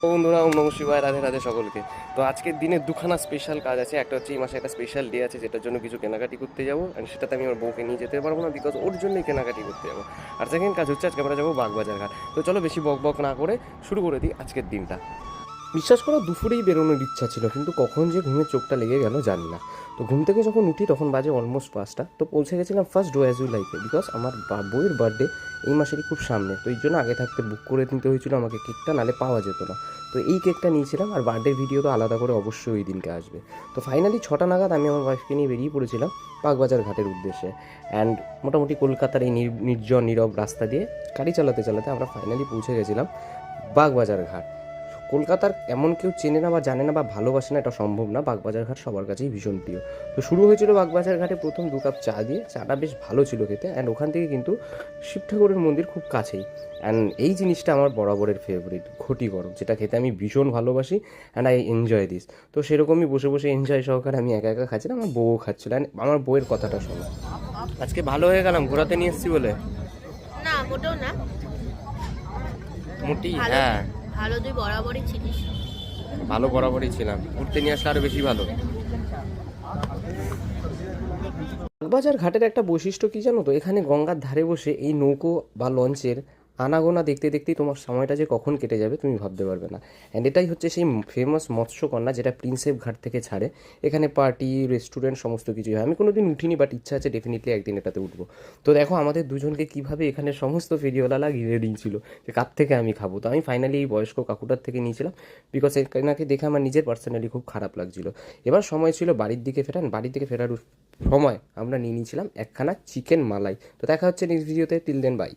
বন্ধুরা, ওম নমঃ শিবায়, রাধে রাধে সকলকে। তো আজকের দিনে দুখানা স্পেশাল কাজ আছে। একটা হচ্ছে এই মাসে একটা স্পেশাল ডে আছে, যেটার জন্য কিছু কেনাকাটি করতে যাবো, অ্যান্ড সেটাতে আমি আমার বউকে নিয়ে যেতে পারবো না, বিকজ ওর জন্যই কেনাকাটি করতে যাবো। আর সেকেন্ড কাজ হচ্ছে আজকে আমরা যাবো বাগবাজার ঘাট। তো চলো বেশি বক বক না করে শুরু করে দিই আজকের দিনটা। বিশ্বাস করো, দুপুরেই বেরোনোর ইচ্ছা ছিল, কিন্তু কখন যে ঘুমের চোখটা লেগে গেল জানি না। তো ঘুম থেকে যখন উঠি তখন বাজে অলমোস্ট 5টা। তো পৌঁছে গেছিলাম ফার্স্ট ডো অ্যাজ ইউ লাইফে, বিকজ আমার বইয়ের বার্থডে এই মাসেরই খুব সামনে। তো এই জন্য আগে থাকতে বুক করে নিতে হয়েছিল আমাকে কেকটা, নালে পাওয়া যেত না। তো এই কেকটা নিয়েছিলাম, আর বার্থডে ভিডিও তো আলাদা করে অবশ্যই ওই দিনকে আসবে। তো ফাইনালি 6টা নাগাদ আমি আমার ওয়াইফকে নিয়ে বেরিয়ে পড়েছিলাম বাগবাজার ঘাটের উদ্দেশ্যে। অ্যান্ড মোটামুটি কলকাতার এই নির্জন নীরব রাস্তা দিয়ে গাড়ি চালাতে চালাতে আমরা ফাইনালি পৌঁছে গেছিলাম বাগবাজার ঘাট। কলকাতার এমন কেউ চেনে না বা জানে না বা ভালোবাসে না এটা সম্ভব না, বাগবাজার ঘাট সবার কাছেই ভীষণ প্রিয়। তো শুরু হয়েছিল বাগবাজার ঘাটে প্রথম 2 কাপ চা দিয়ে। চাটা বেশ ভালো ছিল খেতে, অ্যান্ড ওখান থেকে কিন্তু শিব ঠাকুরের মন্দির খুব কাছেই। অ্যান্ড এই জিনিসটা আমার বরাবরের ফেভারিট, ঘটি গরম, যেটা খেতে আমি ভীষণ ভালোবাসি, অ্যান্ড আই এনজয় দিস। তো সেরকমই বসে বসে এনজয় সহকারে আমি একা একা খাচ্ছিলাম, আমার বউও খাচ্ছিল, অ্যান্ড আমার বউয়ের কথাটা শোনো। আজকে ভালো হয়ে গেলাম ঘোরাতে নিয়ে এসেছি বলে। না, মোটেও না। মোটি ভালো হ্যাঁ, ভালো তুই বরাবরই ছিলিস। ভালো বরাবরই ছিলাম, ঘুরতে নিয়ে আসলে আরও বেশি ভালো। বাগবাজার ঘাটের একটা বৈশিষ্ট্য কী জানো তো, এখানে গঙ্গার ধারে বসে এই নৌকো বা লঞ্চের আনাগোনা দেখতে দেখতেই তোমার সময়টা যে কখন কেটে যাবে তুমি ভাবতে পারবে না। অ্যান্ড এটাই হচ্ছে সেই ফেমাস মৎস্যকন্যা, যেটা প্রিন্সেপ ঘাট থেকে ছাড়ে। এখানে পার্টি, রেস্টুরেন্ট সমস্ত কিছুই হয়। আমি কোনো দিন উঠিনি, বাট ইচ্ছা আছে ডেফিনেটলি একদিন এটাতে উঠবো। তো দেখো আমাদের দুজনকে কীভাবে এখানে সমস্ত ফেরিওয়ালা ঘিরে দিয়েছিল যে কার থেকে আমি খাবো। তো আমি ফাইনালি এই বয়স্ক কাকুটার থেকে নিয়েছিলাম, বিকজ এনাকে দেখে আমার নিজের পার্সোনালি খুব খারাপ লাগছিল। এবার সময় ছিল বাড়ির দিকে ফেরান, বাড়ির দিকে ফেরার সময় আমরা নিয়ে নিয়েছিলাম একখানা চিকেন মালাই। তো দেখা হচ্ছে নেক্সট ভিডিওতে, টিল দেন বাই।